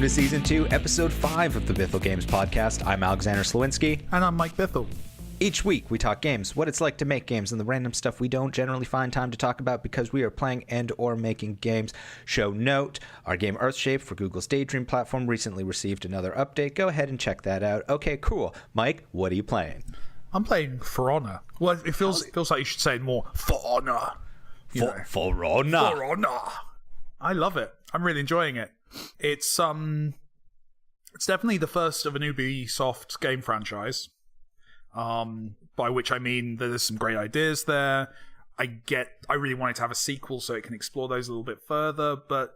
to Season 2, Episode 5 of the Bithell Games Podcast. I'm Alexander Slawinski. And I'm Mike Bithell. Each week, we talk games, what it's like to make games, and the random stuff we don't generally find time to talk about because we are playing and or making games. Show note, our game Earthshape for Google's Daydream platform recently received another update. Go ahead and check that out. Okay, cool. Mike, what are you playing? I'm playing For Honor. Well, it feels like you should say it more. For Honor. For Honor. For Honor. I love it. I'm really enjoying it. It's definitely the first of an Ubisoft game franchise. By which I mean there's some great ideas there. I really wanted to have a sequel so it can explore those a little bit further, but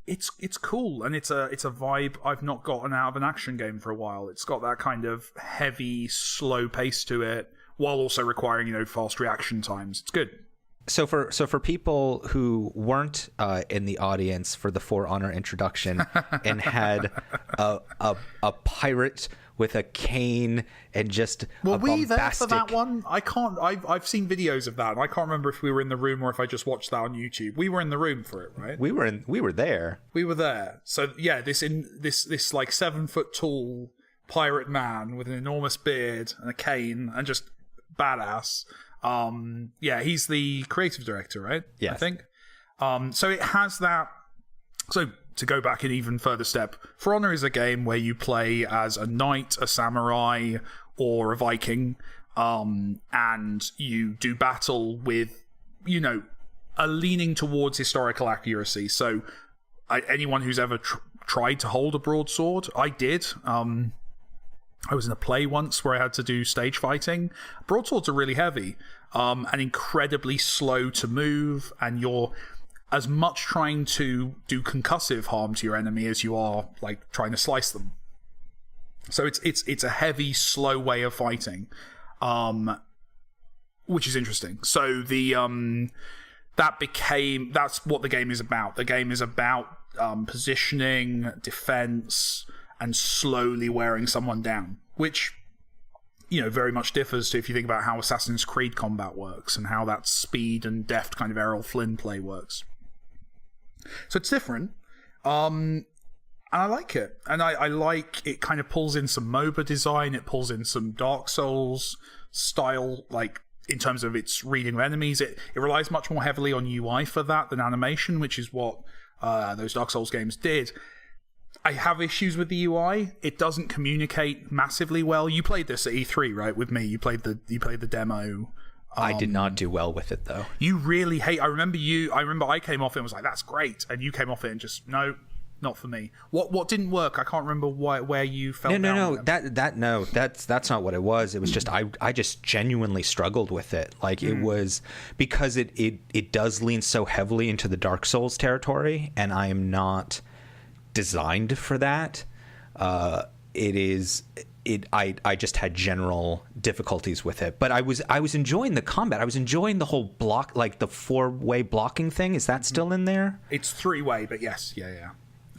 it's cool, and it's a vibe I've not gotten out of an action game for a while. It's got that kind of heavy, slow pace to it, while also requiring, fast reaction times. It's good. So for people who weren't in the audience for the For Honor introduction and had a pirate with a cane and just were we bombastic... there for that one? I've seen videos of that, and I can't remember if we were in the room or if I just watched that on YouTube. We were in the room for it, right? We were there. We were there. So yeah, this like 7 foot tall pirate man with an enormous beard and a cane and just badass. Yeah, he's the creative director, right? Yes. I think. So it has that. So to go back an even further step, For Honor is a game where you play as a knight, a samurai, or a Viking, and you do battle with, a leaning towards historical accuracy. So anyone who's ever tried to hold a broadsword, I did. I was in a play once where I had to do stage fighting. Broadswords are really heavy and incredibly slow to move, and you're as much trying to do concussive harm to your enemy as you are like trying to slice them. So it's a heavy, slow way of fighting, which is interesting. So that's what the game is about. The game is about positioning, defense, and slowly wearing someone down, which very much differs to if you think about how Assassin's Creed combat works and how that speed and deft kind of Errol Flynn play works. So it's different, and I like it. And I like it. Kind of pulls in some MOBA design. It pulls in some Dark Souls style, like in terms of its reading of enemies. It relies much more heavily on UI for that than animation, which is what those Dark Souls games did. I have issues with the UI. It doesn't communicate massively well. You played this at E3, right? With me, you played the demo. I did not do well with it, though. You really hate. I remember I came off it and was like, "That's great," and you came off it and just no, not for me. What didn't work? I can't remember where you felt. No. That's not what it was. It was just I just genuinely struggled with it. Like it was because it does lean so heavily into the Dark Souls territory, and I am not designed for that. I just had general difficulties with it, but I was enjoying the combat. I was enjoying the whole block, like the 4-way blocking thing. Is that still in there? It's 3-way, but yes, yeah.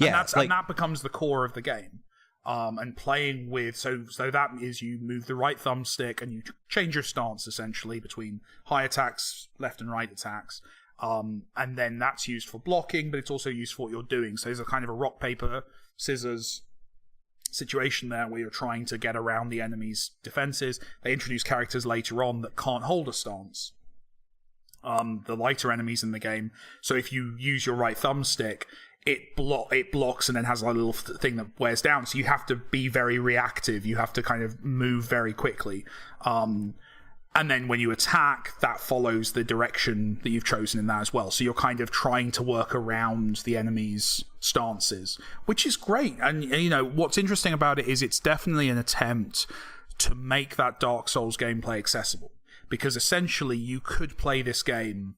And that becomes the core of the game. And playing with so that is you move the right thumbstick and you change your stance essentially between high attacks, left and right attacks. And then that's used for blocking, but it's also used for what you're doing. So there's a kind of a rock, paper, scissors situation there where you're trying to get around the enemy's defenses. They introduce characters later on that can't hold a stance. The lighter enemies in the game. So if you use your right thumbstick, it blocks and then has a little thing that wears down. So you have to be very reactive. You have to kind of move very quickly. And then when you attack, that follows the direction that you've chosen in that as well. So you're kind of trying to work around the enemy's stances, which is great. And what's interesting about it is it's definitely an attempt to make that Dark Souls gameplay accessible. Because essentially you could play this game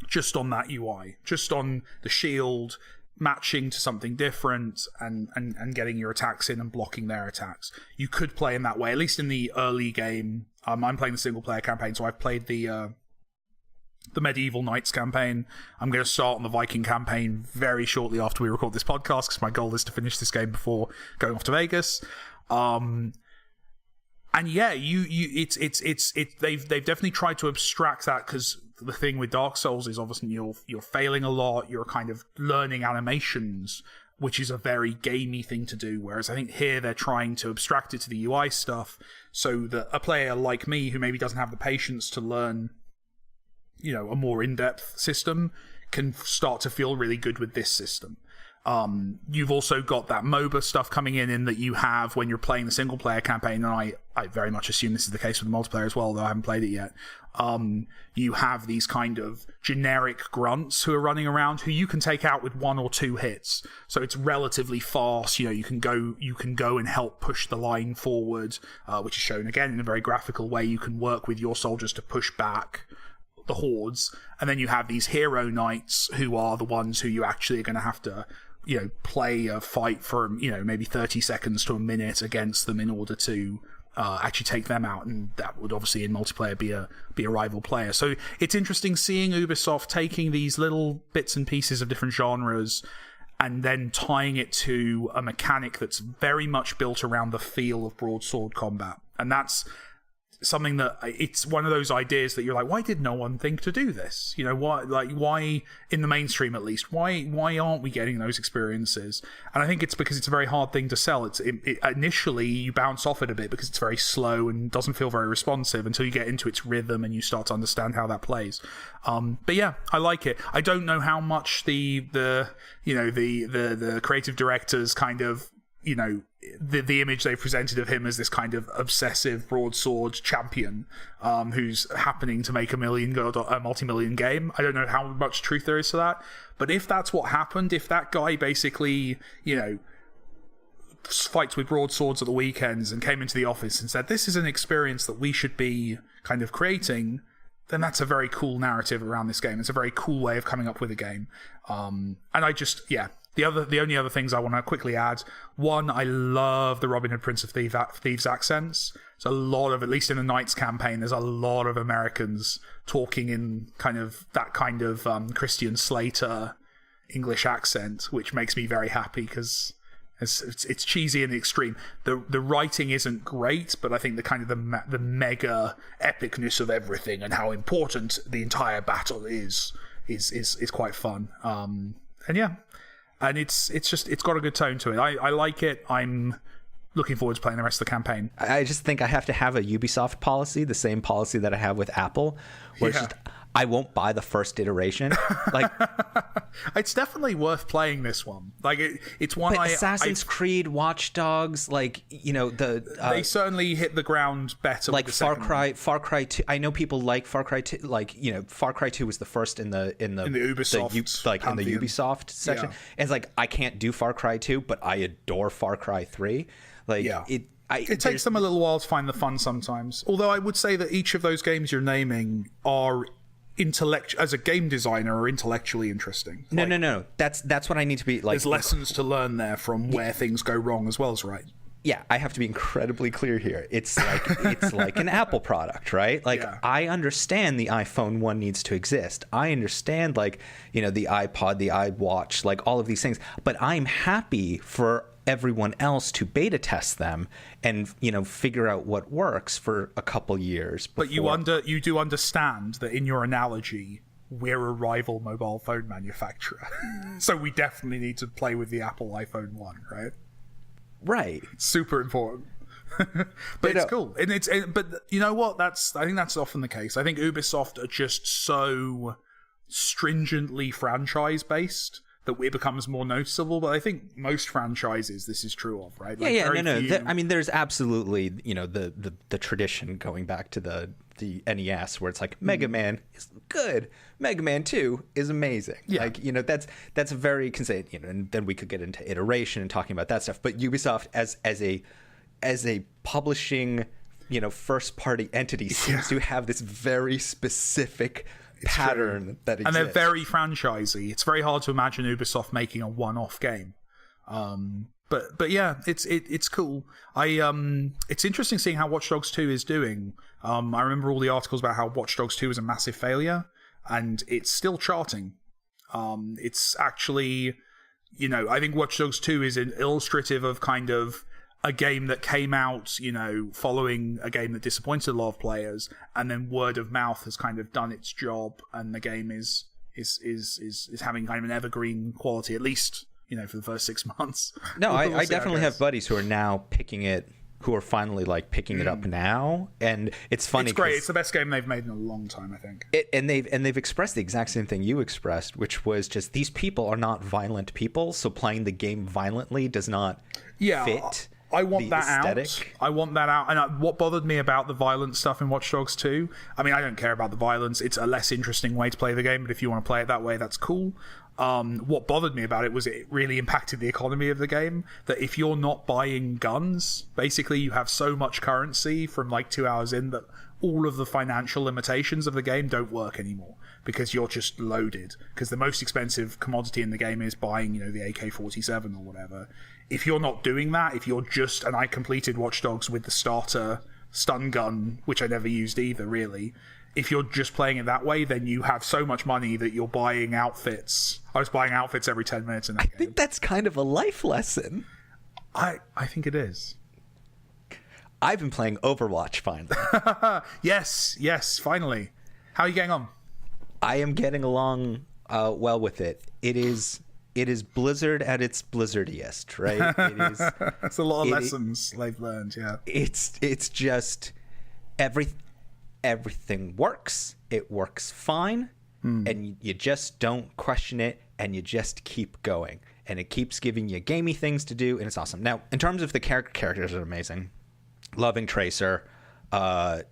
just on that UI, just on the shield, matching to something different and getting your attacks in and blocking their attacks. You could play in that way, at least in the early game. I'm playing the single player campaign, so I've played the Medieval Knights campaign. I'm going to start on the Viking campaign very shortly after we record this podcast because my goal is to finish this game before going off to Vegas. And yeah, they've definitely tried to abstract that because the thing with Dark Souls is obviously you're failing a lot. You're kind of learning animations which is a very gamey thing to do, whereas I think here they're trying to abstract it to the UI stuff so that a player like me who maybe doesn't have the patience to learn, you know, a more in-depth system can start to feel really good with this system. You've also got that MOBA stuff coming in that you have when you're playing the single-player campaign, and I very much assume this is the case with the multiplayer as well, though I haven't played it yet. You have these kind of generic grunts who are running around who you can take out with 1 or 2 hits. So it's relatively fast. You know, you can go and help push the line forward, which is shown again in a very graphical way. You can work with your soldiers to push back the hordes, and then you have these hero knights who are the ones who you actually are going to have to, you know, play a fight for, you know, maybe 30 seconds to a minute against them in order to actually take them out, and that would obviously in multiplayer be a rival player. So it's interesting seeing Ubisoft taking these little bits and pieces of different genres and then tying it to a mechanic that's very much built around the feel of broadsword combat. And that's something that it's one of those ideas that you're like, why did no one think to do this? You know, why in the mainstream at least, why aren't we getting those experiences? And I think it's because it's a very hard thing to sell. Initially you bounce off it a bit because it's very slow and doesn't feel very responsive until you get into its rhythm and you start to understand how that plays. But yeah, I like it. I don't know how much the creative directors kind of, you know, the image they presented of him as this kind of obsessive broadsword champion who's happening to make a multi-million game. I don't know how much truth there is to that, but if that's what happened, if that guy basically, you know, fights with broadswords at the weekends and came into the office and said, this is an experience that we should be kind of creating, then that's a very cool narrative around this game. It's a very cool way of coming up with a game. And I just, yeah. The only other things I want to quickly add, one, I love the Robin Hood Prince of Thieves accents. There's a lot of, at least in the Knights campaign, there's a lot of Americans talking in kind of that kind of Christian Slater English accent, which makes me very happy because it's cheesy in the extreme. The writing isn't great, but I think the kind of the mega epicness of everything and how important the entire battle is quite fun. And yeah. And it's got a good tone to it. I like it. I'm looking forward to playing the rest of the campaign. I just think I have to have a Ubisoft policy, the same policy that I have with Apple, where it's just, I won't buy the first iteration. Like, it's definitely worth playing this one. Like it's one. Assassin's Creed, Watch Dogs, like, you know, they certainly hit the ground better. Like with the Far Cry 2. I know people like Far Cry 2. Like, you know, Far Cry 2 was the first in the Ubisoft, in the Ubisoft section. And it's like, I can't do Far Cry 2, but I adore Far Cry 3. Like, it takes them a little while to find the fun sometimes. Although I would say that each of those games you're naming are as a game designer, are intellectually interesting. No. That's what I need to be like. There's lessons to learn there from where things go wrong as well as right. Yeah, I have to be incredibly clear here. It's like an Apple product, right? Like, I understand the iPhone 1 needs to exist. I understand, like, you know, the iPod, the iWatch, like all of these things. But I'm happy for everyone else to beta test them and, you know, figure out what works for a couple years before. But you do understand that in your analogy, we're a rival mobile phone manufacturer. So we definitely need to play with the Apple iPhone 1, right? Right. Super important. But it's cool. But you know what? I think that's often the case. I think Ubisoft are just so stringently franchise based that it becomes more noticeable, but I think most franchises this is true of, right? Like I mean, there's absolutely, you know, the tradition going back to the NES where it's like Mega Man is good, Mega Man 2 is amazing. Yeah. Like, you know, that's very consistent, you know, and then we could get into iteration and talking about that stuff. But Ubisoft as a publishing, you know, first party entity seems to have this very specific pattern that exists. And they're very franchisey. It's very hard to imagine Ubisoft making a one-off game. But yeah, it's cool. It's interesting seeing how Watch Dogs 2 is doing. I remember all the articles about how Watch Dogs 2 is a massive failure, and it's still charting. It's actually, you know, I think Watch Dogs 2 is an illustrative of kind of a game that came out, you know, following a game that disappointed a lot of players, and then word of mouth has kind of done its job, and the game is having kind of an evergreen quality, at least for the first 6 months. No, I definitely have buddies who are now who are finally like picking it up now, and it's funny. It's great. It's the best game they've made in a long time, I think. And they've expressed the exact same thing you expressed, which was just these people are not violent people, so playing the game violently does not fit. I want that aesthetic. out. I want that out. And what bothered me about the violent stuff in Watch Dogs 2, I mean, I don't care about the violence. It's a less interesting way to play the game, but if you want to play it that way, that's cool. What bothered me about it was it really impacted the economy of the game, that if you're not buying guns, basically you have so much currency from like 2 hours in that all of the financial limitations of the game don't work anymore because you're just loaded. Because the most expensive commodity in the game is buying, the AK-47 or whatever. If you're not doing that, if you're just... And I completed Watch Dogs with the starter stun gun, which I never used either, really. If you're just playing it that way, then you have so much money that you're buying outfits. I was buying outfits every 10 minutes in that game. I think that's kind of a life lesson. I think it is. I've been playing Overwatch, finally. Yes, finally. How are you getting on? I am getting along well with it. It is Blizzard at its Blizzardiest, right? It is. It's a lot of lessons they've learned. Yeah. It's just everything works. It works fine, and you just don't question it, and you just keep going, and it keeps giving you gamey things to do, and it's awesome. Now, in terms of the characters are amazing. Loving Tracer. I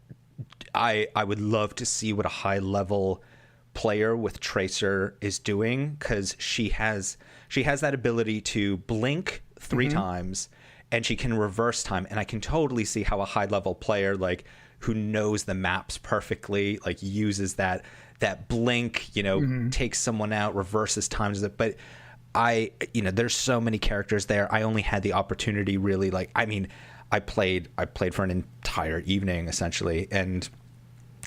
would love to see what a high level player with Tracer is doing, because she has that ability to blink 3 times, and she can reverse time, and I can totally see how a high level player like who knows the maps perfectly like uses that blink, takes someone out, reverses times. But there's so many characters there. I only had the opportunity really, I played for an entire evening essentially, and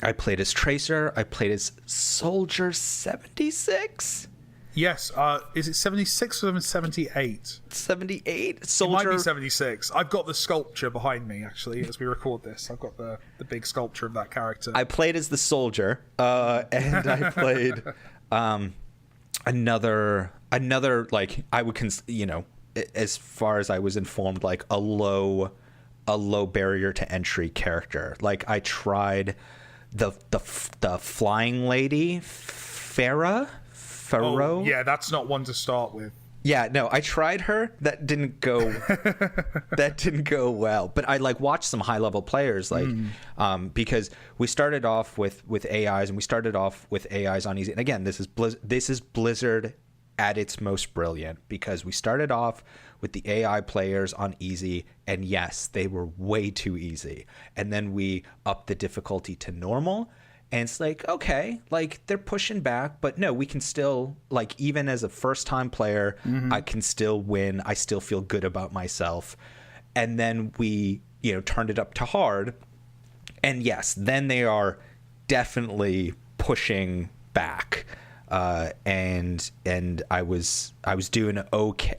I played as Tracer. I played as Soldier 76. Yes. Is it 76 or 78? 78. Soldier. It might be 76. I've got the sculpture behind me, actually, as we record this. I've got the big sculpture of that character. I played as the Soldier, and I played another like I would as far as I was informed, like a low barrier to entry character. Like I tried the flying lady, Farah. Oh, yeah, that's not one to start with. Yeah, no, I tried her. That didn't go. That didn't go well. But I watched some high level players, because we started off with AIs, and we started off with AIs on easy. And again, this is Blizzard at its most brilliant, because we started off with the AI players on easy, and yes, they were way too easy. And then we upped the difficulty to normal. And it's like, okay, they're pushing back, but no, we can still, even as a first-time player, I can still win. I still feel good about myself. And then we, turned it up to hard. And yes, then they are definitely pushing back. And I was doing okay.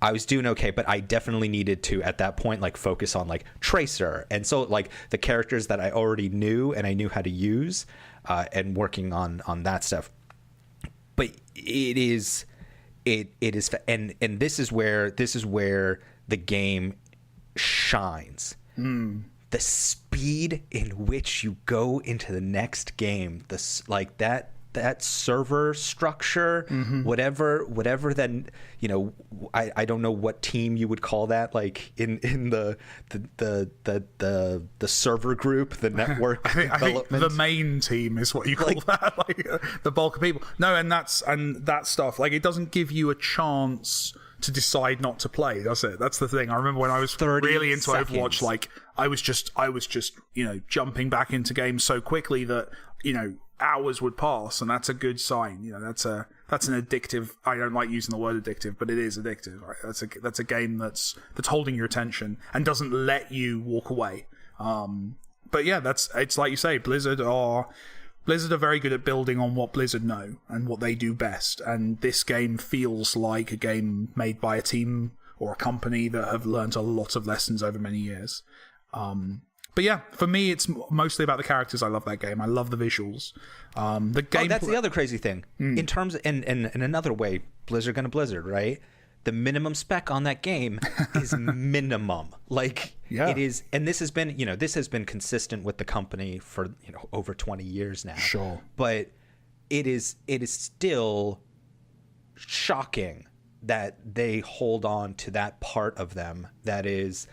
I was doing okay, but I definitely needed to, at that point, focus on Tracer. And so the characters that I already knew and I knew how to use, and working on that stuff. But it is, and this is where the game shines. The speed in which you go into the next game, that server structure, whatever that, I don't know what team you would call that, in the server group, the network development. I think the main team is what you call that, the bulk of people. No, and that stuff, it doesn't give you a chance to decide not to play, does it? That's the thing. I remember when I was really into Overwatch, I was just jumping back into games so quickly that hours would pass, and that's a good sign. That's an addictive. I don't like using the word addictive, but it is addictive. Right? That's a game that's holding your attention and doesn't let you walk away. But yeah, it's like you say, Blizzard are very good at building on what Blizzard know and what they do best. And this game feels like a game made by a team or a company that have learned a lot of lessons over many years. But yeah, for me, it's mostly about the characters. I love that game. I love the visuals. The game. That's the other crazy thing. In terms, in another way, Blizzard gonna Blizzard, right? the minimum spec on that game is minimum. Like, it is, and this has been consistent with the company for, over 20 years now. Sure. But it is still shocking that they hold on to that part of them. That is,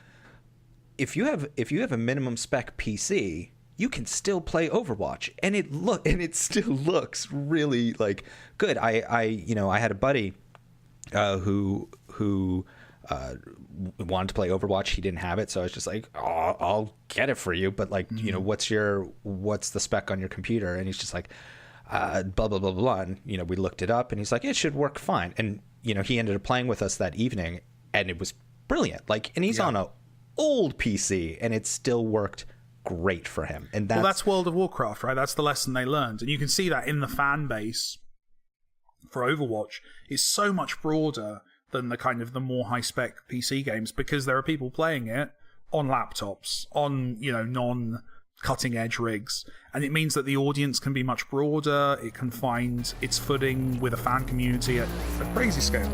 if you have a minimum spec PC, you can still play Overwatch, and it still looks really like good. I had a buddy who wanted to play Overwatch. He didn't have it, so I was just like, oh, I'll get it for you. But like, what's the spec on your computer? And he's just like, blah blah blah blah. And we looked it up, and he's like, it should work fine. And he ended up playing with us that evening, and it was brilliant. Like, and he's on a old PC, and it still worked great for him. And that's World of Warcraft, right? That's the lesson they learned, and you can see that in the fan base for Overwatch is so much broader than the kind of the more high spec PC games, because there are people playing it on laptops, on non cutting edge rigs, and it means that the audience can be much broader. It can find its footing with a fan community at a crazy scale.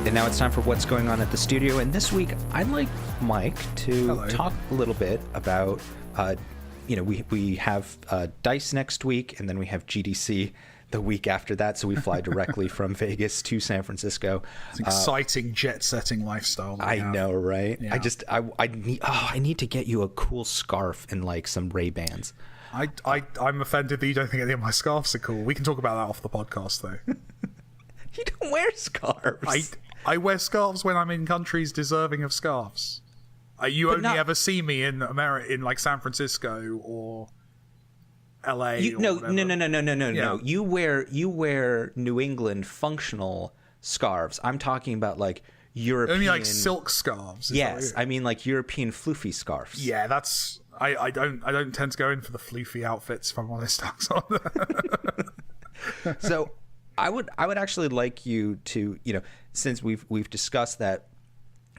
And now it's time for what's going on at the studio. And this week, I'd like Mike to talk a little bit about, we have DICE next week, and then we have GDC the week after that. So we fly directly from Vegas to San Francisco. It's an exciting jet-setting lifestyle. I know, right? Yeah. I need to get you a cool scarf and like some Ray-Bans. I'm offended that you don't think any of my scarves are cool. We can talk about that off the podcast, though. You don't wear scarves. I wear scarves when I'm in countries deserving of scarves. You only ever see me in America, in like San Francisco or LA. No. You wear New England functional scarves. I'm talking about like European. Only like silk scarves. Yes, I mean like European floofy scarves. Yeah, that's. I don't tend to go in for the floofy outfits, if I'm honest. So I would actually like you to, since we've discussed that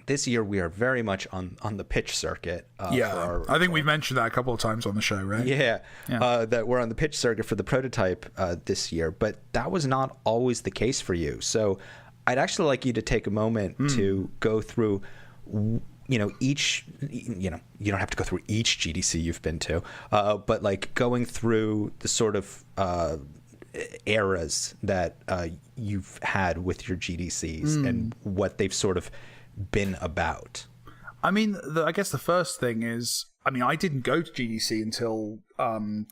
this year we are very much on the pitch circuit. I think we've mentioned that a couple of times on the show, right? Yeah. That we're on the pitch circuit for the prototype this year, but that was not always the case for you. So I'd actually like you to take a moment to go through, each, you don't have to go through each GDC you've been to, but like going through the sort of eras that you've had with your GDCs and what they've sort of been about. I mean, I guess the first thing is, I didn't go to GDC until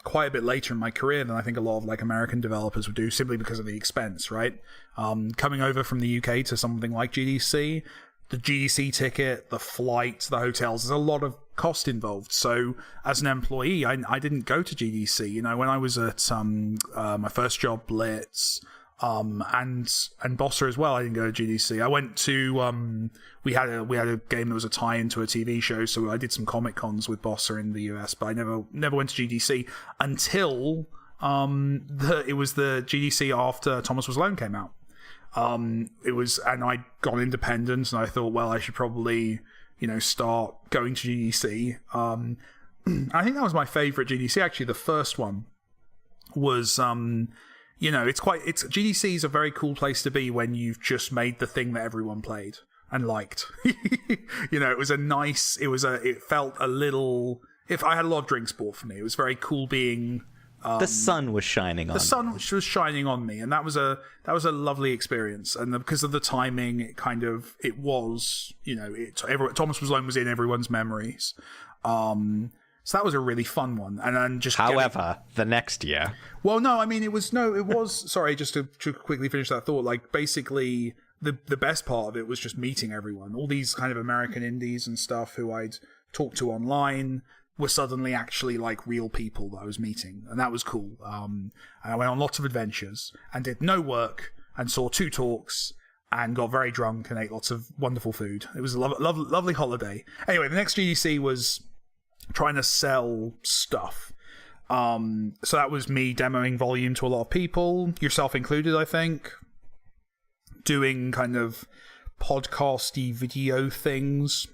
quite a bit later in my career than I think a lot of like American developers would do, simply because of the expense, right? Coming over from the UK to something like GDC, the GDC ticket, the flight, the hotels, there's a lot of cost involved. So as an employee, I didn't go to GDC. When I was at my first job, Blitz, and Bossa as well, I didn't go to GDC. I went to we had a game that was a tie-in to a TV show, so I did some Comic Cons with Bossa in the US, but I never went to GDC until it was the GDC after Thomas Was Alone came out. And I got independent, and I thought, well, I should probably start going to GDC. I think that was my favorite GDC. Actually, the first one was GDC is a very cool place to be when you've just made the thing that everyone played and liked. It felt a little, if I had a lot of drinks bought for me, it was very cool being. The sun was shining on. The sun was shining on me, and that was a lovely experience. And because of the timing, Thomas Was Alone was in everyone's memories. So that was a really fun one. And then the next year. Well, no, it was. Sorry, just to quickly finish that thought. Like, basically, the best part of it was just meeting everyone. All these kind of American indies and stuff who I'd talked to online were suddenly actually like real people that I was meeting, and that was cool. And I went on lots of adventures and did no work and saw 2 talks and got very drunk and ate lots of wonderful food. It was a lovely holiday. Anyway, the next GDC was trying to sell stuff. So that was me demoing Volume to a lot of people, yourself included, I think, doing kind of podcasty video things.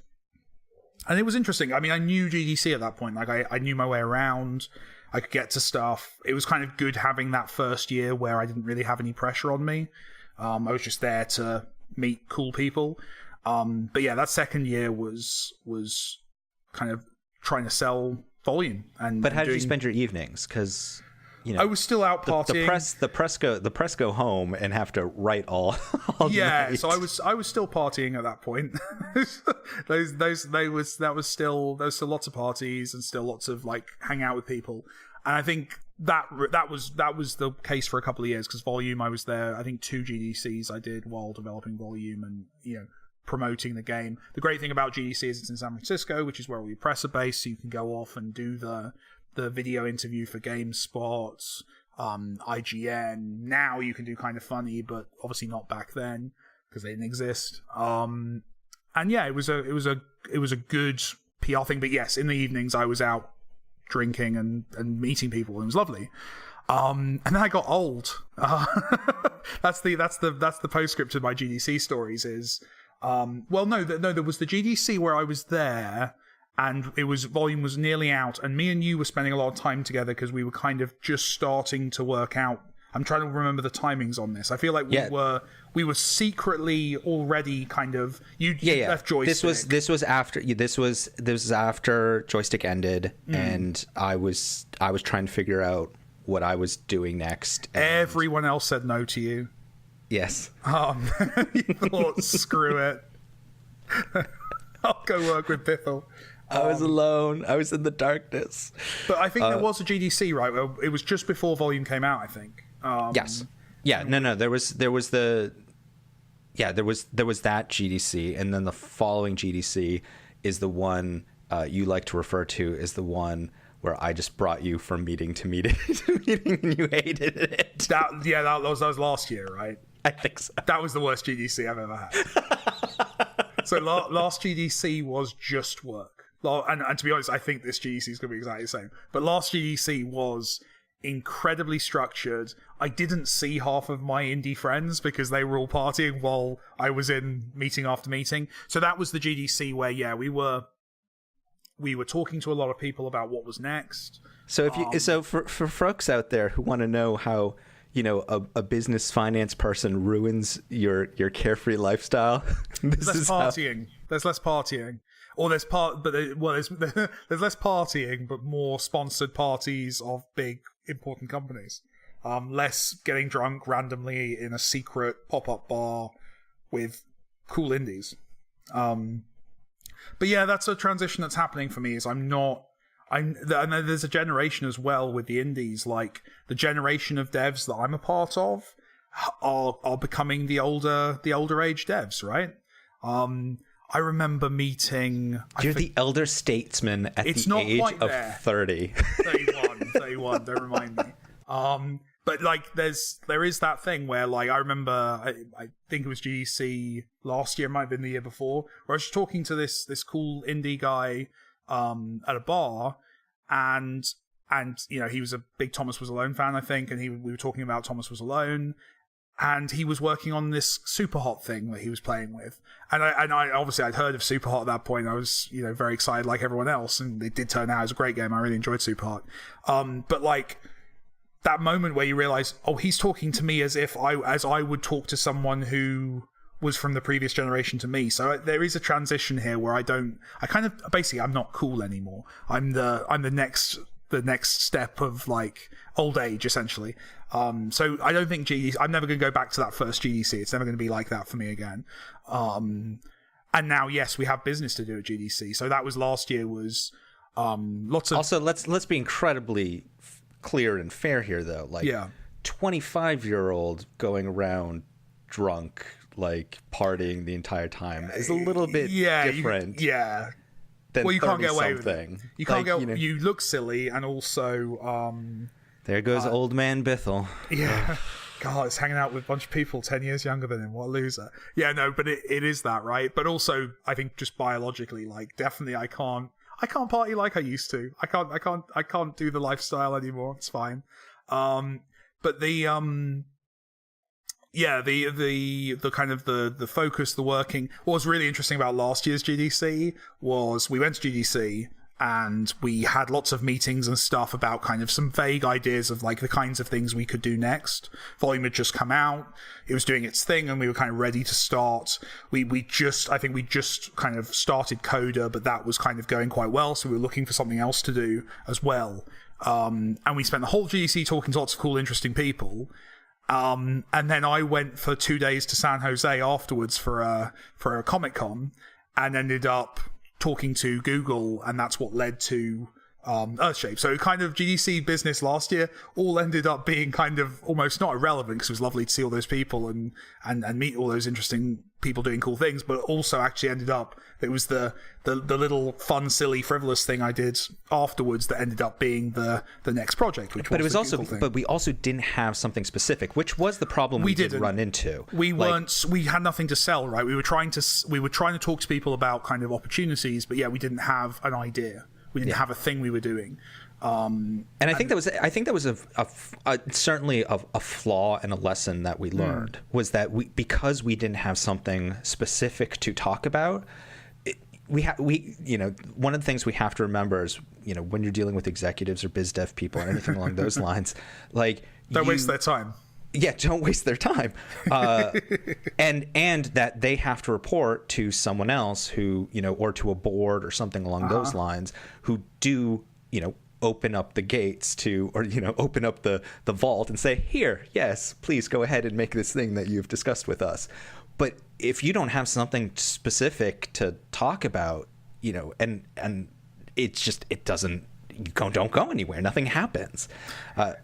And it was interesting. I knew GDC at that point. Like, I knew my way around. I could get to stuff. It was kind of good having that first year where I didn't really have any pressure on me. I was just there to meet cool people. But yeah, that second year was kind of trying to sll volume. But how did you spend your evenings? Because I was still out partying. The press go home and have to write all night. So I was still partying at that point. there was still lots of parties and still lots of like hang out with people. And I think that was the case for a couple of years, because Volume, I was there. I think 2 GDCs I did while developing Volume and promoting the game. The great thing about GDC is it's in San Francisco, which is where all your press are based, so you can go off and do the video interview for GameSpot, IGN. Now you can do Kind of Funny, but obviously not back then because they didn't exist. And yeah, it was a good PR thing. But yes, in the evenings I was out drinking and meeting people, and it was lovely. And then I got old. That's the postscript to my GDC stories. Is there was the GDC where I was there. And Volume was nearly out, and me and you were spending a lot of time together because we were kind of just starting to work out. I'm trying to remember the timings on this. I feel like we were secretly already kind of left Joystick. This was after Joystick ended, and I was trying to figure out what I was doing next. Everyone else said no to you. Yes. You thought, screw it. I'll go work with Bithell. I was alone. I was in the darkness. But I think there was a GDC, right? It was just before Volume came out, I think. Yes. Yeah. No. There was that GDC, and then the following GDC is the one you like to refer to as the one where I just brought you from meeting to meeting to meeting, and you hated it. That was last year, right? I think so. That was the worst GDC I've ever had. So last GDC was just work. And to be honest, I think this GDC is going to be exactly the same. But last GDC was incredibly structured. I didn't see half of my indie friends because they were all partying while I was in meeting after meeting. So that was the GDC where, we were talking to a lot of people about what was next. So for folks out there who want to know how a business finance person ruins your carefree lifestyle, there's less partying. Or there's less partying, but more sponsored parties of big important companies. Less getting drunk randomly in a secret pop-up bar with cool indies. But yeah, that's a transition that's happening for me. Is there's a generation as well with the indies, like the generation of devs that I'm a part of are becoming the older age devs, right? I remember meeting... You're the elder statesman at the age of 30. 31, don't remind me. But like, there is that thing where, like, I remember, I think it was GDC last year, it might have been the year before, where I was talking to this cool indie guy at a bar, and he was a big Thomas Was Alone fan, I think, and we were talking about Thomas Was Alone, and he was working on this Superhot thing that he was playing with. And I obviously I'd heard of Superhot at that point. I was, very excited like everyone else, and it did turn out as a great game. I really enjoyed Superhot. But like that moment where you realize, he's talking to me as I would talk to someone who was from the previous generation to me. So there is a transition here where I'm not cool anymore. I'm the next step of like old age, essentially. So I don't think I'm never going to go back to that first GDC. It's never going to be like that for me again. And now, yes, we have business to do at GDC. So that was last year was lots of... Also, let's be incredibly clear and fair here, though. Like, 25-year-old going around drunk, like partying the entire time is a little bit different. Well, you can't get away with it. You can't you look silly, and also there goes old man Bithell. Yeah. God, it's hanging out with a bunch of people 10 years younger than him. What a loser. Yeah, no, but it is that, right? But also, I think just biologically, like, definitely I can't party like I used to. I can't do the lifestyle anymore. It's fine. But the kind of the focus, the working. What was really interesting about last year's GDC was we went to GDC and we had lots of meetings and stuff about kind of some vague ideas of like the kinds of things we could do next. Volume had just come out, it was doing its thing, and we were kind of ready to start. I think we just kind of started Coda, but that was kind of going quite well, so we were looking for something else to do as well. And we spent the whole GDC talking to lots of cool, interesting people. And then I went for 2 days to San Jose afterwards for a Comic-Con, and ended up talking to Google, and that's what led to Earthshape. So kind of GDC business last year all ended up being kind of almost not irrelevant, because it was lovely to see all those people and meet all those interesting people doing cool things, but also actually ended up, it was the little fun, silly, frivolous thing I did afterwards that ended up being the next project, which but was it was also thing. But we also didn't have something specific, which was the problem we did run into. We had nothing to sell, right? We were trying to talk to people about kind of opportunities, but yeah, we didn't have an idea. We didn't have a thing we were doing. And I think that was certainly a flaw and a lesson that we learned, was that because we didn't have something specific to talk about, one of the things we have to remember is, when you're dealing with executives or biz dev people or anything along those lines, like, don't waste their time. Yeah, don't waste their time. And that they have to report to someone else who, or to a board or something along those lines, who do, open up the gates to, or, open up the vault and say, here, yes, please go ahead and make this thing that you've discussed with us. But if you don't have something specific to talk about, and it doesn't, don't go anywhere. Nothing happens. I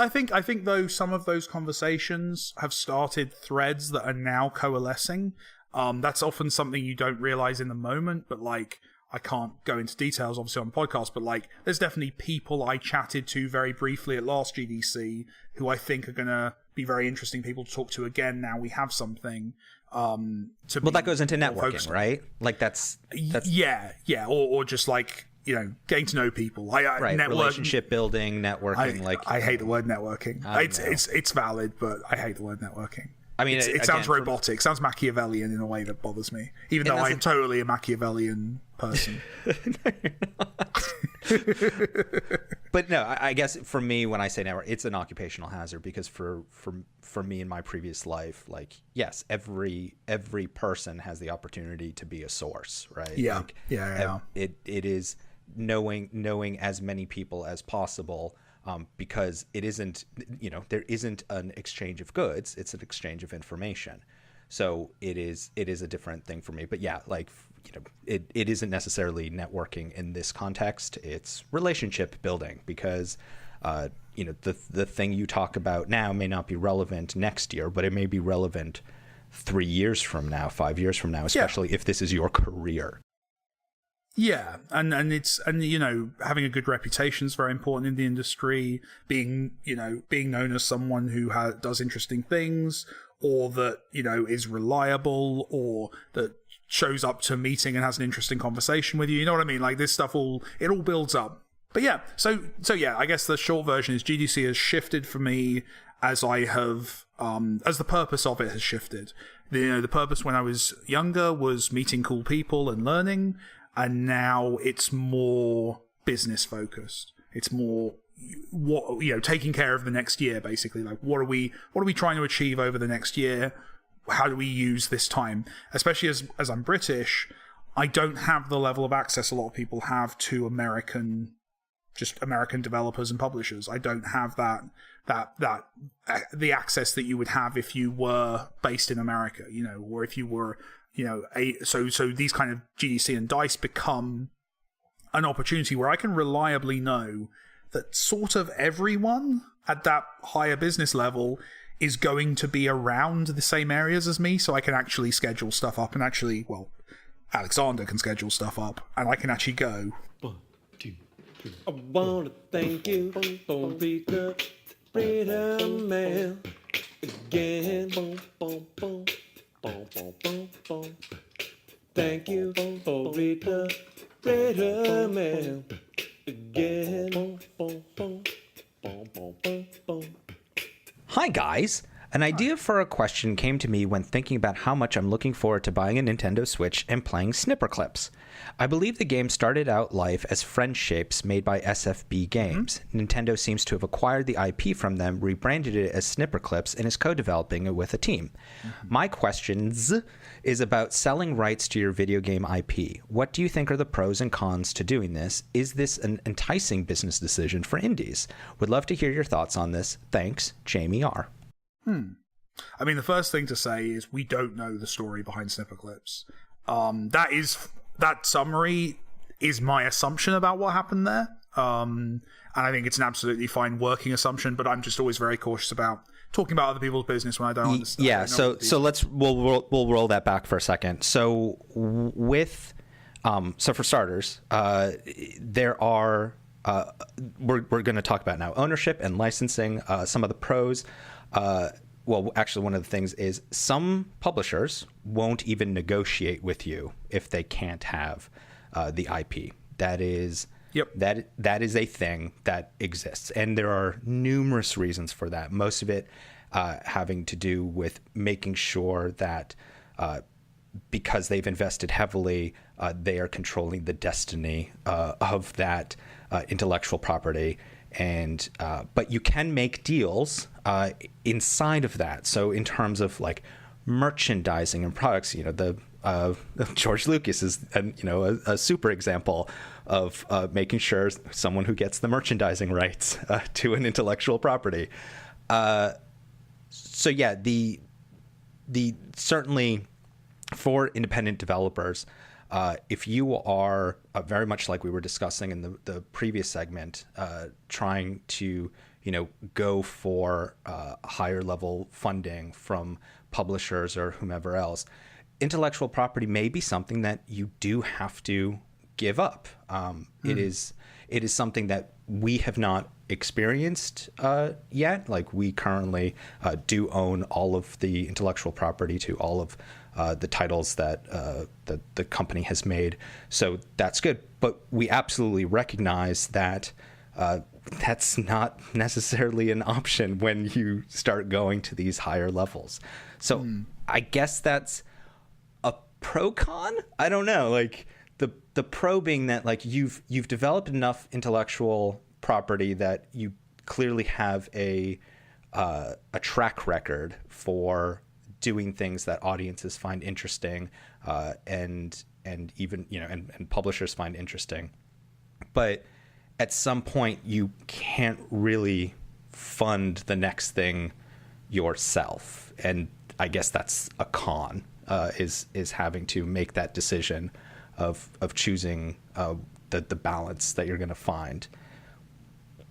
think though, some of those conversations have started threads that are now coalescing. That's often something you don't realize in the moment, but like, I can't go into details obviously on the podcast, but like, there's definitely people I chatted to very briefly at last GDC who I think are going to be very interesting people to talk to again. Now we have something. That goes into networking, right? Like that's yeah, or just like, getting to know people. Right, relationship building, networking. I hate the word networking. It's valid, but I hate the word networking. I mean, it sounds robotic. It sounds Machiavellian in a way that bothers me, even though I'm totally a Machiavellian person. But no, I guess for me, when I say network, it's an occupational hazard, because for me in my previous life, like, yes, every person has the opportunity to be a source, right? Yeah, like, yeah. It is knowing as many people as possible. Because it isn't, there isn't an exchange of goods; it's an exchange of information. So it is a different thing for me. But yeah, like, it isn't necessarily networking in this context. It's relationship building, because the thing you talk about now may not be relevant next year, but it may be relevant 3 years from now, 5 years from now, especially if this is your career. Yeah, and having a good reputation is very important in the industry. Being known as someone who does interesting things, or that is reliable, or that shows up to a meeting and has an interesting conversation with you. You know what I mean? Like, this stuff all builds up. But yeah, so yeah, I guess the short version is GDC has shifted for me as I have as the purpose of it has shifted. The purpose when I was younger was meeting cool people and learning. And now it's more business focused. It's more taking care of the next year, basically. Like, what are we trying to achieve over the next year? How do we use this time? Especially as I'm British, I don't have the level of access a lot of people have to American developers and publishers. I don't have the access that you would have if you were based in America, or if you were. So these kind of GDC and DICE become an opportunity where I can reliably know that sort of everyone at that higher business level is going to be around the same areas as me, so I can actually schedule stuff up, and Alexander can schedule stuff up, and I can actually go. 1, 2, 3. I want to thank you for reading the Freedom Mail again. Boom, boom, boom. Boom, boom, boom, boom. Thank you for reading the Freedom Mail again. Boom, boom, boom. Boom, boom, boom, boom. Hi, guys. An idea for a question came to me when thinking about how much I'm looking forward to buying a Nintendo Switch and playing Snipper Clips. I believe the game started out life as Friend Shapes made by SFB Games. Nintendo seems to have acquired the IP from them, rebranded it as Snipper Clips, and is co-developing it with a team. My questions is about selling rights to your video game IP. What do you think are the pros and cons to doing this? Is this an enticing business decision for indies? Would love to hear your thoughts on this. Thanks, Jamie R. I mean, the first thing to say is we don't know the story behind Snipper Clips. That summary is my assumption about what happened there. And I think it's an absolutely fine working assumption, but I'm just always very cautious about talking about other people's business when I don't understand. Yeah, so we'll roll that back for a second. So for starters, there are we're going to talk about now ownership and licensing. Some of the pros. Well, actually, one of the things is some publishers won't even negotiate with you if they can't have the IP. That is that is a thing that exists, and there are numerous reasons for that. Most of it having to do with making sure that because they've invested heavily, they are controlling the destiny of that intellectual property. And but you can make deals inside of that. So in terms of like merchandising and products, the George Lucas is a super example of making sure someone who gets the merchandising rights to an intellectual property. So yeah, the certainly for independent developers. If you are very much like we were discussing in the previous segment, trying to go for higher level funding from publishers or whomever else, intellectual property may be something that you do have to give up. It is something that we have not experienced yet. Like we currently do own all of the intellectual property to all of the titles that the company has made. So that's good. But we absolutely recognize that that's not necessarily an option when you start going to these higher levels. So I guess that's a pro con. I don't know. Like the pro being that like you've developed enough intellectual property that you clearly have a track record for doing things that audiences find interesting, and even and publishers find interesting. But at some point, you can't really fund the next thing yourself, and I guess that's a con. Is having to make that decision of choosing the balance that you're going to find.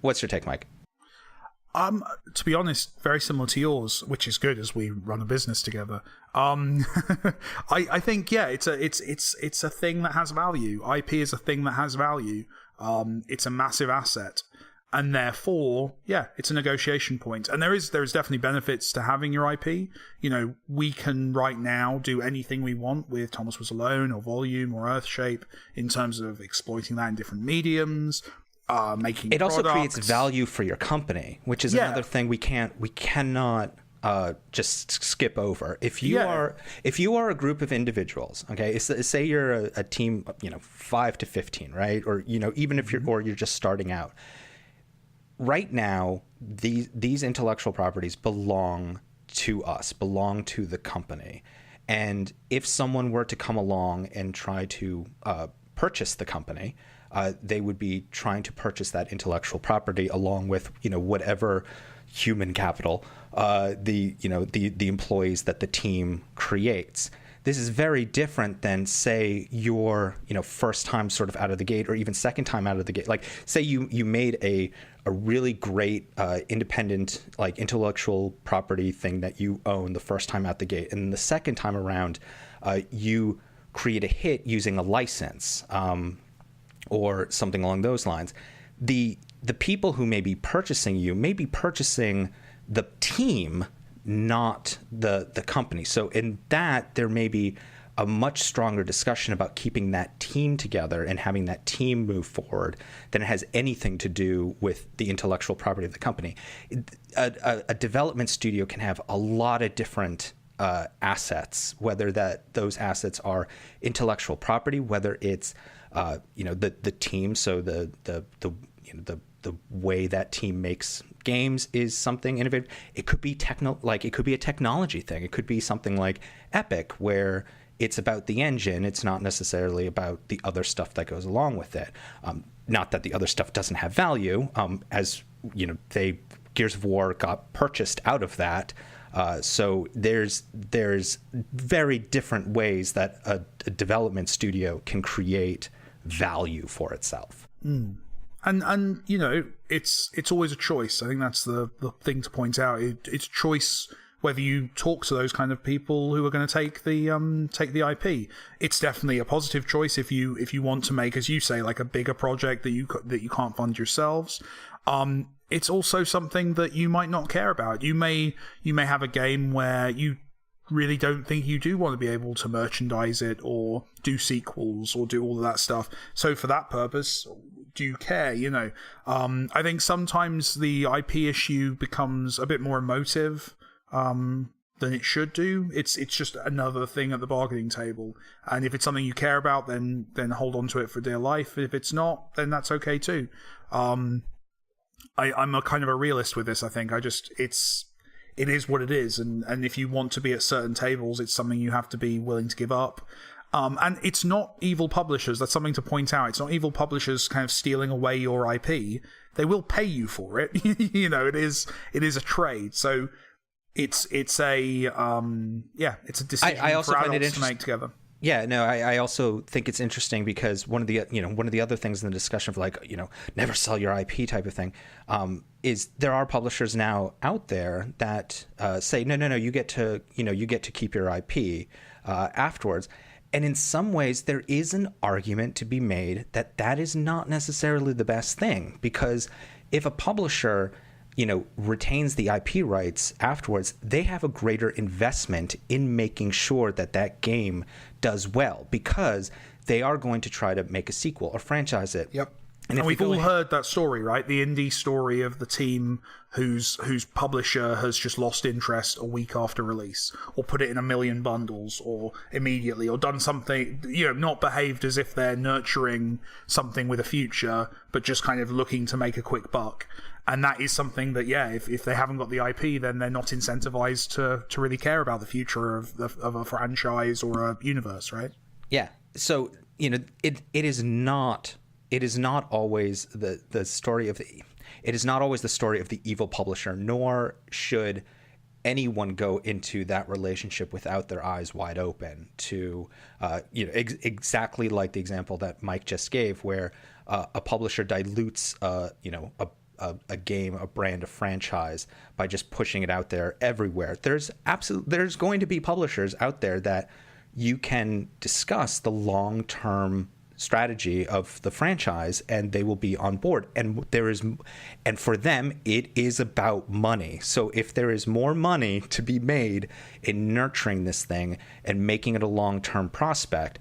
What's your take, Mike? To be honest, very similar to yours, which is good as we run a business together. I think it's a thing that has value. IP is a thing that has value. It's a massive asset, and therefore, it's a negotiation point. And there is definitely benefits to having your IP. We can right now do anything we want with Thomas Was Alone or Volume or Earthshape in terms of exploiting that in different mediums. Making it products. Also creates value for your company, which is another thing we cannot just skip over. If you are a group of individuals, okay, say you're a team, 5 to 15, right, or even if you're just starting out. Right now, these intellectual properties belong to us, belong to the company, and if someone were to come along and try to purchase the company. They would be trying to purchase that intellectual property along with whatever human capital the employees that the team creates. This is very different than say your first time sort of out of the gate or even second time out of the gate. Like say you made a really great independent like intellectual property thing that you own the first time out the gate, and the second time around you create a hit using a license. Or something along those lines. The people who may be purchasing you may be purchasing the team, not the company. So in that, there may be a much stronger discussion about keeping that team together and having that team move forward than it has anything to do with the intellectual property of the company. A development studio can have a lot of different assets, whether those assets are intellectual property, whether it's the team, so the way that team makes games is something innovative. It could be it could be a technology thing. It could be something like Epic, where it's about the engine. It's not necessarily about the other stuff that goes along with it. Not that the other stuff doesn't have value. As you know, Gears of War got purchased out of that. So there's very different ways that a development studio can create value for itself. Mm. And it's always a choice. I think that's the thing to point out. It's choice whether you talk to those kind of people who are going to take the IP. It's definitely a positive choice if you want to make, as you say, like a bigger project that you can't fund yourselves. It's also something that you might not care about. You may have a game where you really don't think you do want to be able to merchandise it or do sequels or do all of that stuff. So for that purpose, do you care? I think sometimes the IP issue becomes a bit more emotive than it should do. It's just another thing at the bargaining table. And if it's something you care about, then hold on to it for dear life. If it's not, then that's okay too. I'm a kind of a realist with this. I think it is what it is, and if you want to be at certain tables, it's something you have to be willing to give up. And it's not evil publishers. That's something to point out. It's not evil publishers kind of stealing away your IP. They will pay you for it. It is a trade. So it's a decision I also for find adults to make together. Yeah, no, I also think it's interesting because one of the other things in the discussion of never sell your IP type of thing, is there are publishers now out there that say no, you get to keep your IP afterwards. And in some ways, there is an argument to be made that is not necessarily the best thing, because if a publisher retains the IP rights afterwards, they have a greater investment in making sure that game does well, because they are going to try to make a sequel or franchise it. Yep. And we've all heard that story, right? The indie story of the team whose publisher has just lost interest a week after release, or put it in 1 million bundles, or immediately, or done something, not behaved as if they're nurturing something with a future, but just kind of looking to make a quick buck. And that is something that, if they haven't got the IP, then they're not incentivized to really care about the future of a franchise or a universe, right? Yeah. So, it is not always the story of the evil publisher, nor should anyone go into that relationship without their eyes wide open to, exactly like the example that Mike just gave, where a publisher dilutes, a game, a brand, a franchise by just pushing it out there everywhere. There's going to be publishers out there that you can discuss the long-term strategy of the franchise, and they will be on board. And for them, it is about money. So if there is more money to be made in nurturing this thing and making it a long-term prospect,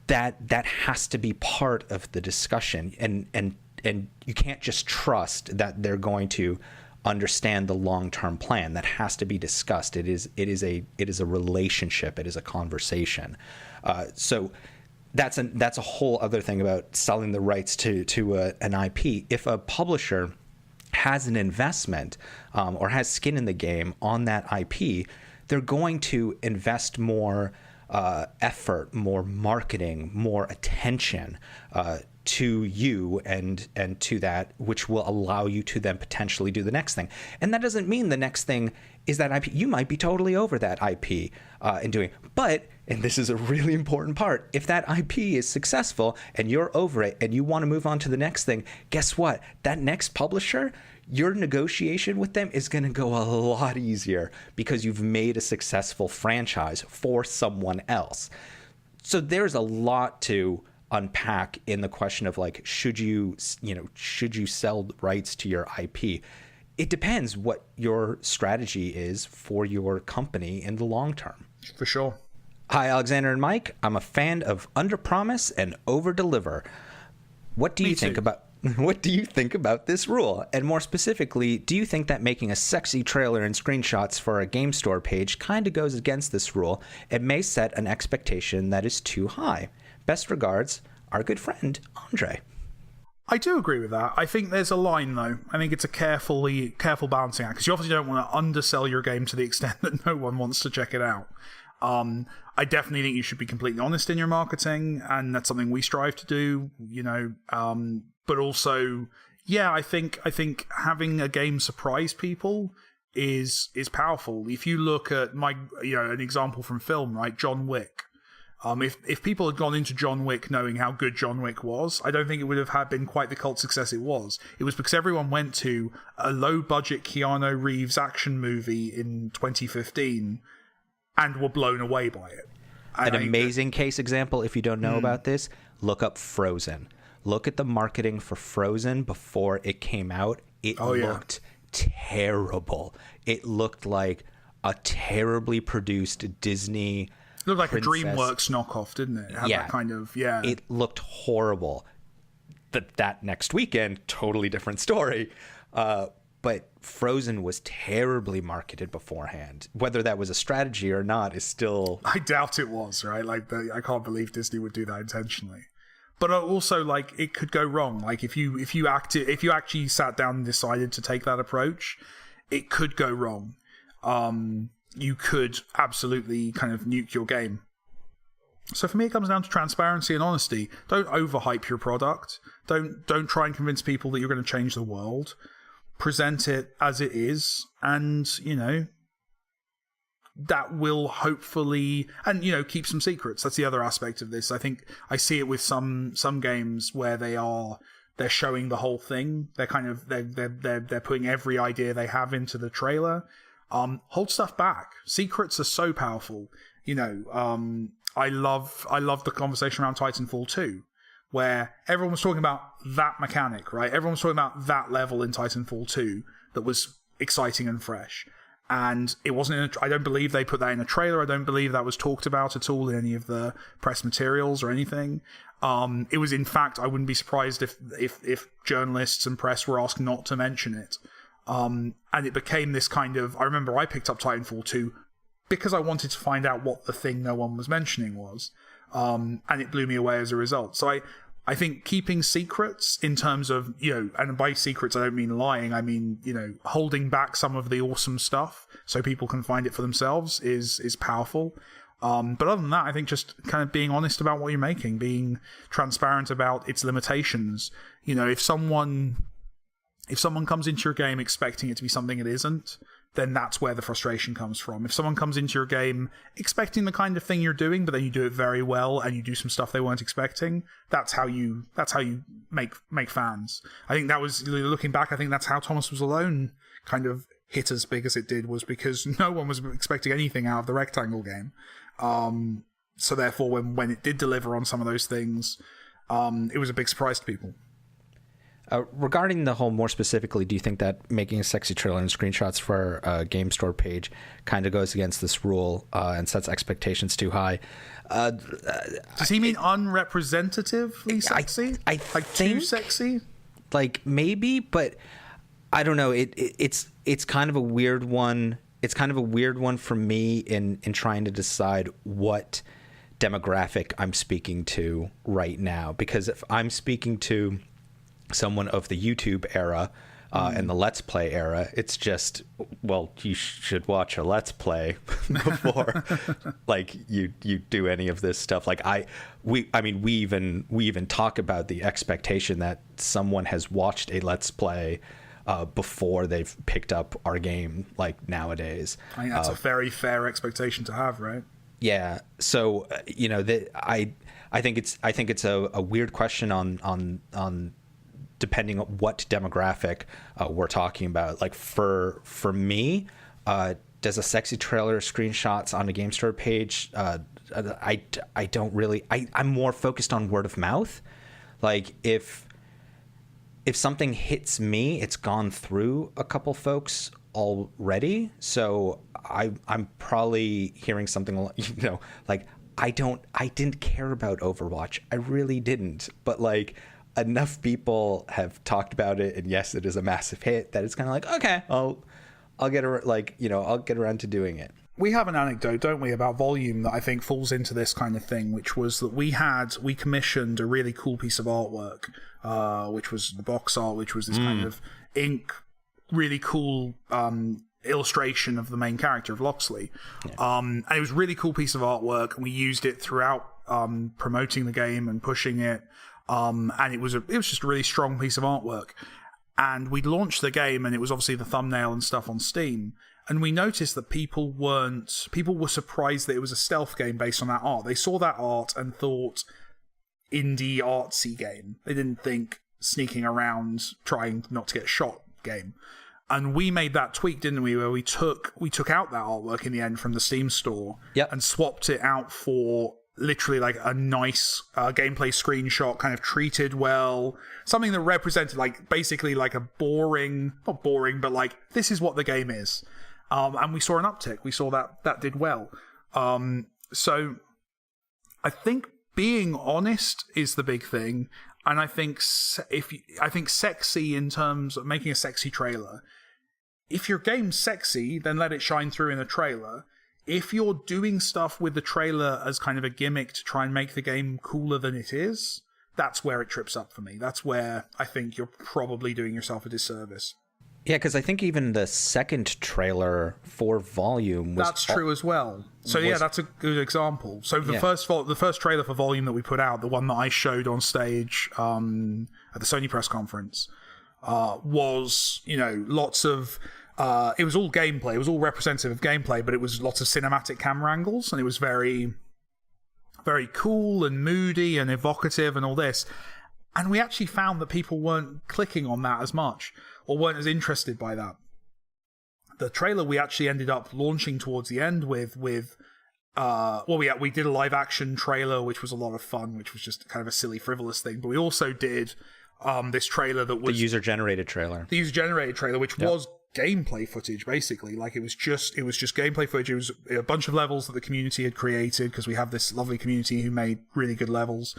that has to be part of the discussion. And you can't just trust that they're going to understand the long-term plan. That has to be discussed. It is a relationship. It is a conversation. So that's a whole other thing about selling the rights to an IP. If a publisher has an investment or has skin in the game on that IP, they're going to invest more effort, more marketing, more attention to you and to that, which will allow you to then potentially do the next thing. And that doesn't mean the next thing is that IP. You might be totally over that IP and doing, but, and this is a really important part, if that IP is successful and you're over it and you want to move on to the next thing, guess what? That next publisher, your negotiation with them is going to go a lot easier because you've made a successful franchise for someone else. So there's a lot to unpack in the question of should you sell rights to your IP? It depends what your strategy is for your company in the long term. For sure. Hi, Alexander and Mike. I'm a fan of underpromise and overdeliver. What do you think about this rule? And more specifically, do you think that making a sexy trailer and screenshots for a game store page kind of goes against this rule and may set an expectation that is too high? Best regards, our good friend, Andre. I do agree with that. I think there's a line, though. I think it's a careful balancing act, because you obviously don't want to undersell your game to the extent that no one wants to check it out. I definitely think you should be completely honest in your marketing, and that's something we strive to do, but also, yeah, I think having a game surprise people is powerful. If you look at an example from film, right, John Wick. If people had gone into John Wick knowing how good John Wick was, I don't think it would have been quite the cult success it was. It was because everyone went to a low-budget Keanu Reeves action movie in 2015 and were blown away by it. An amazing case example, if you don't know about this, look up Frozen. Look at the marketing for Frozen before it came out. It looked terrible. It looked like a terribly produced Disney... It looked like a DreamWorks knockoff, didn't it? It had that kind of, It looked horrible. That next weekend, totally different story. But Frozen was terribly marketed beforehand. Whether that was a strategy or not is still... I doubt it was, right? I can't believe Disney would do that intentionally. But also, it could go wrong. Like, if you actually sat down and decided to take that approach, it could go wrong. You could absolutely kind of nuke your game. So for me, it comes down to transparency and honesty. Don't overhype your product. Don't try and convince people that you're going to change the world. Present it as it is, and that will hopefully, and keep some secrets. That's the other aspect of this. I think I see it with some games where they're showing the whole thing. They're putting every idea they have into the trailer. Hold stuff back. Secrets are so powerful. I love the conversation around Titanfall 2, where everyone was talking about that mechanic, right? Everyone was talking about that level in Titanfall 2 that was exciting and fresh. And it wasn't I don't believe they put that in a trailer. I don't believe that was talked about at all in any of the press materials or anything. It was, in fact, I wouldn't be surprised if journalists and press were asked not to mention it. And it became this kind of... I remember I picked up Titanfall 2 because I wanted to find out what the thing no one was mentioning was. And it blew me away as a result. So I think keeping secrets in terms of, and by secrets I don't mean lying, I mean, holding back some of the awesome stuff so people can find it for themselves is powerful. But other than that, I think just kind of being honest about what you're making, being transparent about its limitations. If someone comes into your game expecting it to be something it isn't, then that's where the frustration comes from. If someone comes into your game expecting the kind of thing you're doing, but then you do it very well and you do some stuff they weren't expecting, that's how you make fans. I think that was, looking back, I think that's how Thomas Was Alone kind of hit as big as it did, was because no one was expecting anything out of the Rectangle game. So therefore, when it did deliver on some of those things, it was a big surprise to people. Regarding the whole, more specifically, do you think that making a sexy trailer and screenshots for a game store page kind of goes against this rule and sets expectations too high? Does he mean unrepresentatively sexy? I think too sexy? Maybe, but I don't know. It's kind of a weird one. It's kind of a weird one for me in trying to decide what demographic I'm speaking to right now. Because if I'm speaking to someone of the YouTube era and the Let's Play era, it's just, well, you should watch a Let's Play before you do any of this stuff. We even talk about the expectation that someone has watched a Let's Play before they've picked up our game, nowadays. I think that's a very fair expectation to have, right? Yeah. So I think it's a weird question on depending on what demographic we're talking about. For me, does a sexy trailer, screenshots on a game store page, I don't really... I'm more focused on word of mouth. If something hits me, it's gone through a couple folks already, so I'm probably hearing something, like I didn't care about Overwatch. I really didn't, but like enough people have talked about it, and yes, it is a massive hit, that it's kind of like, okay, I'll get I'll get around to doing it. We have an anecdote, don't we, about Volume that I think falls into this kind of thing, which was that we commissioned a really cool piece of artwork, which was the box art, which was this kind of ink, really cool illustration of the main character of Loxley. Yeah. And it was a really cool piece of artwork, and we used it throughout promoting the game and pushing it. And it was just a really strong piece of artwork. And we launched the game, and it was obviously the thumbnail and stuff on Steam. And we noticed that people were surprised that it was a stealth game based on that art. They saw that art and thought indie artsy game. They didn't think sneaking around trying not to get shot game. And we made that tweak, didn't we? Where we took out that artwork in the end from the Steam store, and swapped it out for literally like a nice gameplay screenshot, kind of treated well, something that represented like basically like a not boring, but like this is what the game is. And we saw an uptick. We saw that did well. So I think being honest is the big thing. And I think sexy in terms of making a sexy trailer. If your game's sexy, then let it shine through in a trailer. If you're doing stuff with the trailer as kind of a gimmick to try and make the game cooler than it is, that's where it trips up for me. That's where I think you're probably doing yourself a disservice. Yeah, because I think even the second trailer for Volume was... That's true as well. So yeah, that's a good example. So the first trailer for Volume that we put out, the one that I showed on stage at the Sony press conference, was, lots of... it was all gameplay. It was all representative of gameplay, but it was lots of cinematic camera angles, and it was very, very cool and moody and evocative and all this. And we actually found that people weren't clicking on that as much, or weren't as interested by that. The trailer we actually ended up launching towards the end with we did a live action trailer, which was a lot of fun, which was just kind of a silly, frivolous thing. But we also did this trailer that was the user generated trailer. The user generated trailer, which was gameplay footage, basically. Like it was just gameplay footage. It was a bunch of levels that the community had created, because we have this lovely community who made really good levels.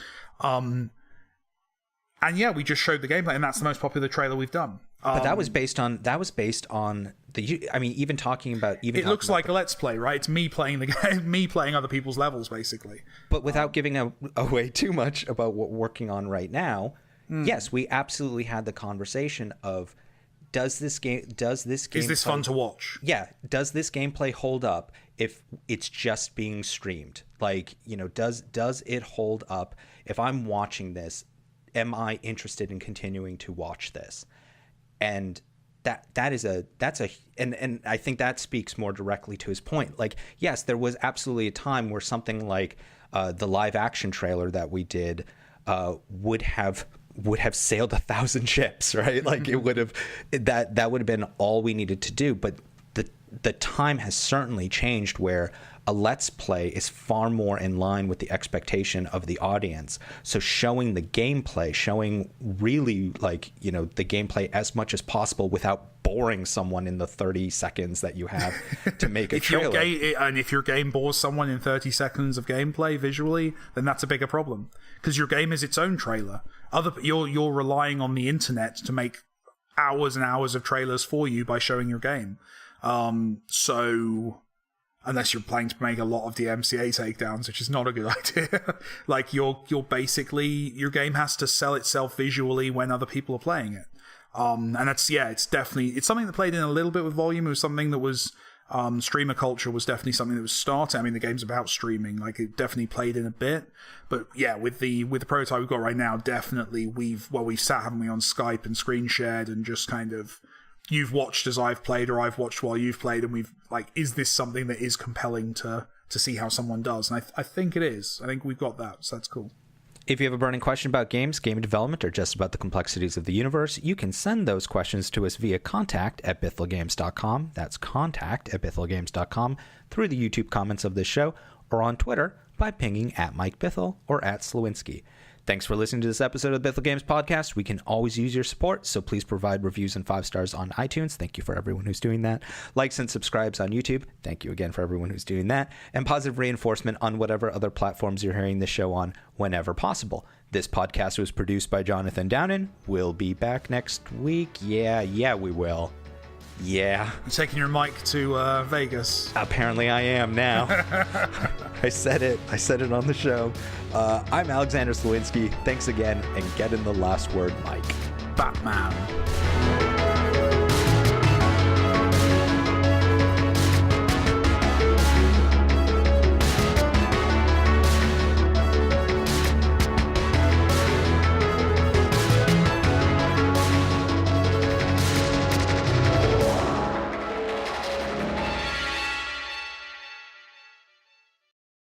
And yeah, we just showed the gameplay, and that's the most popular trailer we've done. But that was based on the. I mean, even talking about it looks like a Let's Play, right? It's me playing the game, me playing other people's levels, basically. But without giving away too much about what we're working on right now, yes, we absolutely had the conversation of is this fun to watch? Yeah, does this gameplay hold up if it's just being streamed? Like, does it hold up if I'm watching this? Am I interested in continuing to watch this? And and I think that speaks more directly to his point. Like, yes, there was absolutely a time where something like the live action trailer that we did would have sailed 1,000 ships, right? Like it would have that would have been all we needed to do. But the time has certainly changed where a Let's Play is far more in line with the expectation of the audience. So showing the gameplay, showing really the gameplay as much as possible without boring someone in the 30 seconds that you have to make a trailer. And if your game bores someone in 30 seconds of gameplay visually, then that's a bigger problem, because your game is its own trailer. You're relying on the internet to make hours and hours of trailers for you by showing your game. So unless you're planning to make a lot of DMCA takedowns, which is not a good idea, like you're basically, your game has to sell itself visually when other people are playing it. And it's something that played in a little bit with Volume. It was something that was streamer culture was definitely something that was starting. I mean, the game's about streaming, like it definitely played in a bit. But yeah, with the prototype we've got right now, definitely we've sat, haven't we, on Skype and screen shared and just kind of, you've watched as I've played, or I've watched while you've played, and we've is this something that is compelling to see how someone does? And I think it is. I think we've got that, so that's cool. If you have a burning question about games, game development, or just about the complexities of the universe, you can send those questions to us via contact@BithelGames.com. That's contact@BithelGames.com, through the YouTube comments of this show, or on Twitter by pinging @Mike Bithell or @Slewinski. Thanks for listening to this episode of the Bithell Games Podcast. We can always use your support, so please provide reviews and 5 stars on iTunes. Thank you for everyone who's doing that. Likes and subscribes on YouTube. Thank you again for everyone who's doing that. And positive reinforcement on whatever other platforms you're hearing this show on whenever possible. This podcast was produced by Jonathan Downen. We'll be back next week. Yeah, we will. Yeah. You're taking your mic to Vegas. Apparently I am now. I said it on the show. I'm Alexander Slawinski. Thanks again, and get in the last word, Mike. Batman.